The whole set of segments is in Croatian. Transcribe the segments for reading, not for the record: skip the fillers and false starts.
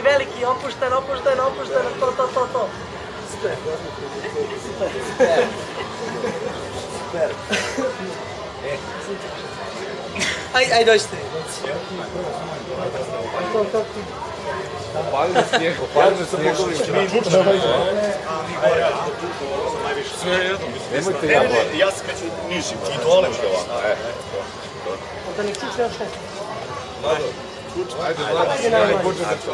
veliki, opušten, to. Super. Aj, dođite. Opalili snijeg. Sve jedno. Nemojte ja gore. Ja sam među nižim, idolem što ovako. Da nek čuče još nešto. Ajde, znači, početi.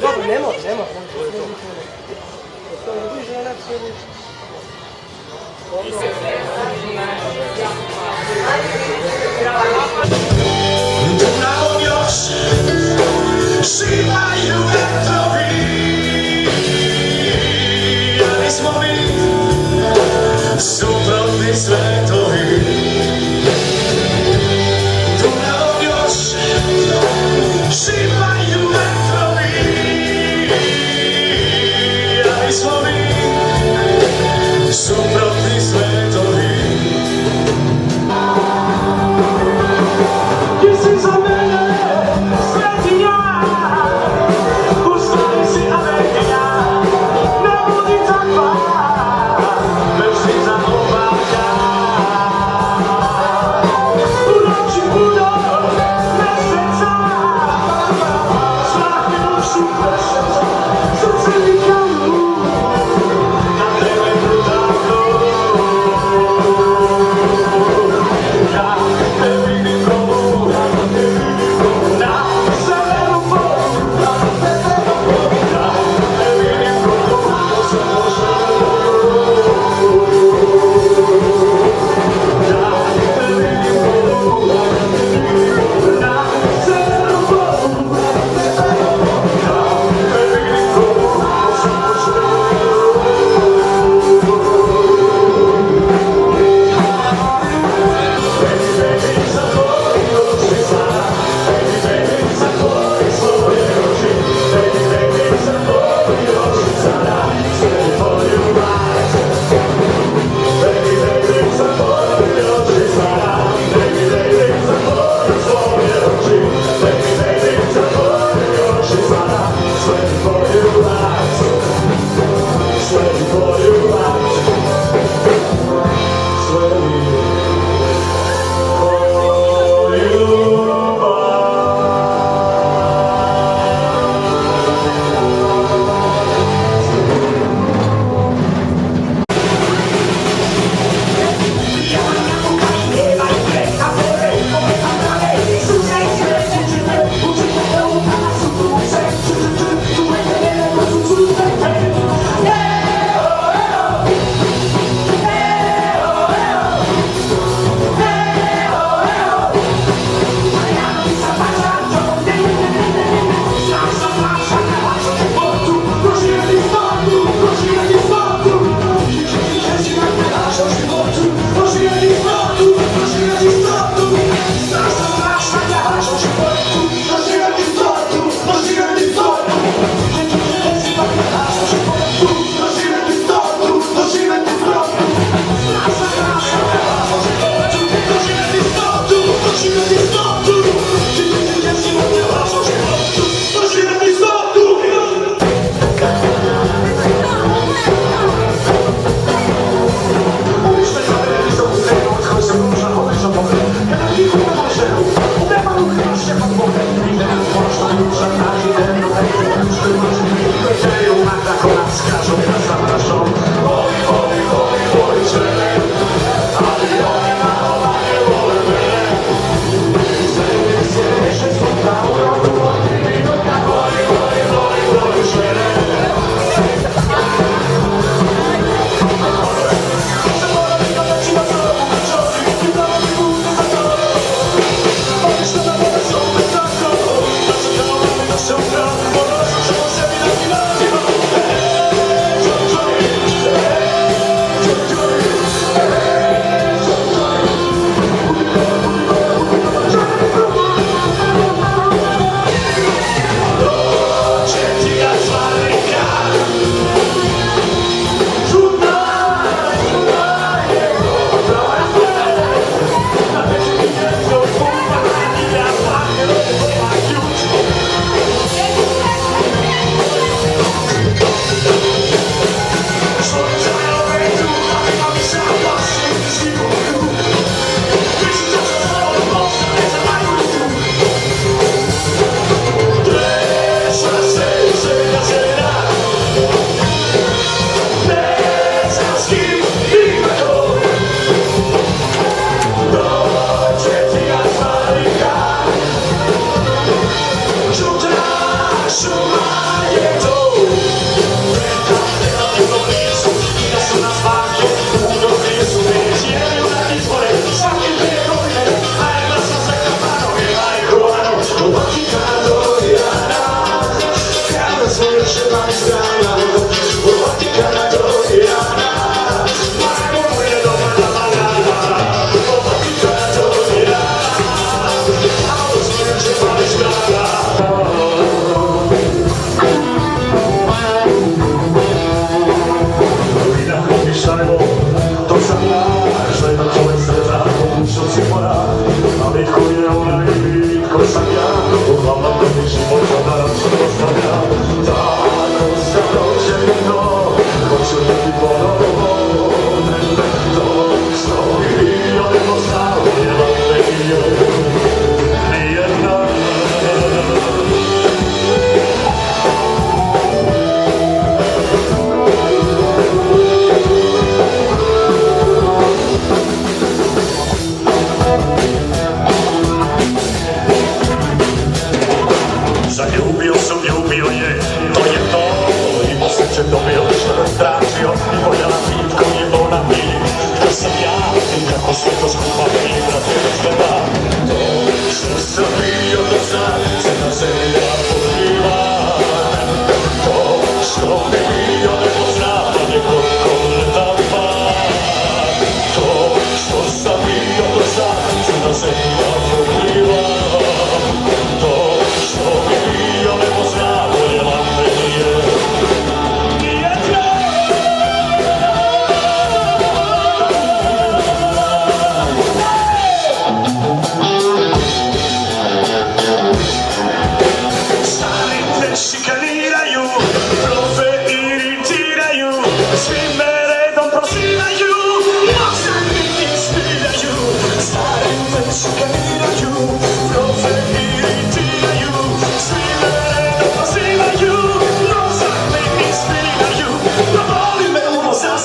Dobro, ne može. Upravo još šivaju vetrovi, ali smo mi suprotni svetovi. Upravo još šivaju vetrovi, ali smo mi suprotni svetovi. Ti si za mene svetinja, u stvari si Amerika, ne budi takva, već si za obavlja. U noći puno meseca, svaki dušu prešeca, srce mi kalu, na tebe brudako. Ja te vidim komu, na severu moru, ja te vidim komu, se može. Ja te vidim komu, na severu moru, ja te vidim komu, se može.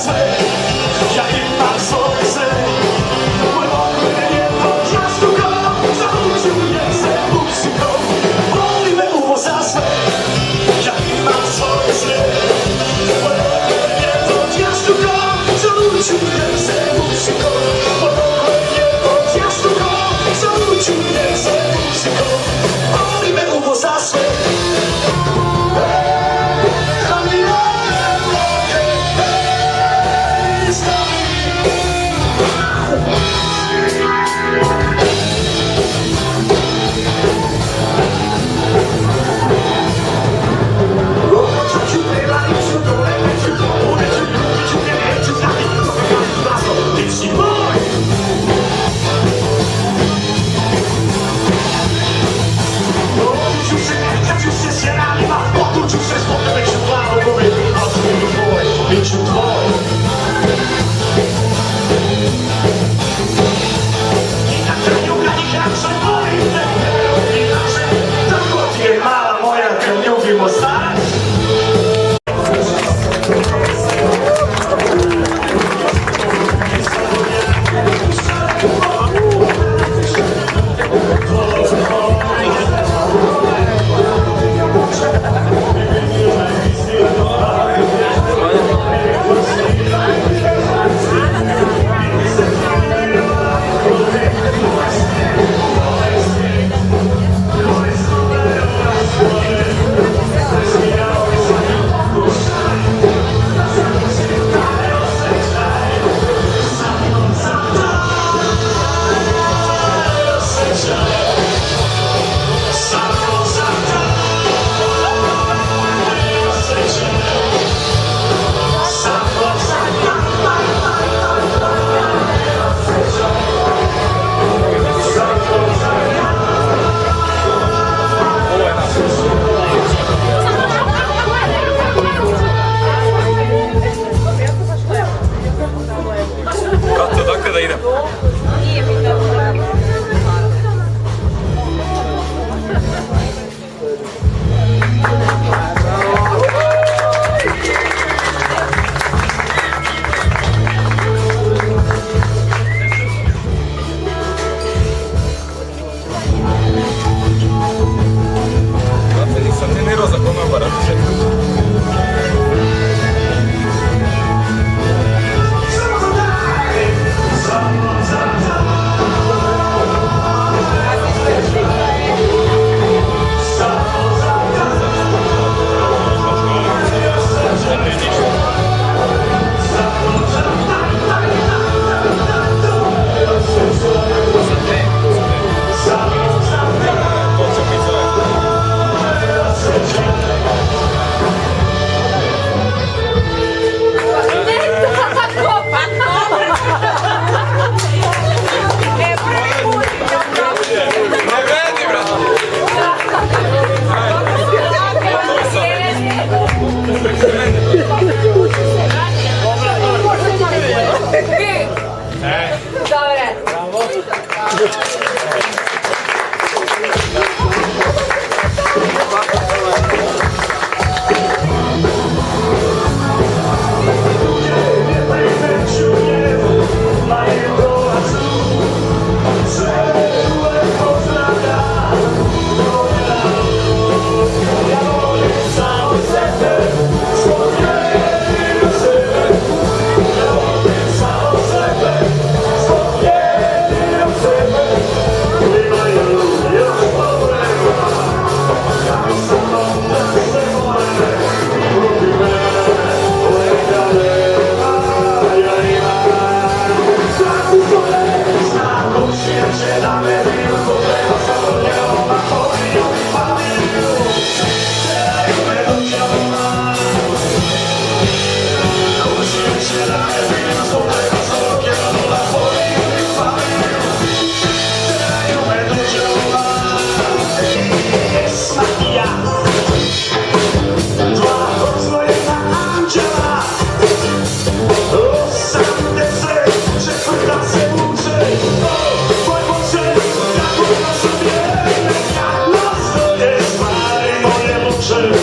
sve, ja imam svoje sve. Moj okvir je pod jastukom, zalučujem se muzikom. Voli me uvo za sve, ja imam svoje sve. Moj okvir je pod jastukom, zalučujem se muzikom. Moj okvir je pod jastukom, zalučujem se muzikom. Voli me uvo za sve.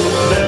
Moje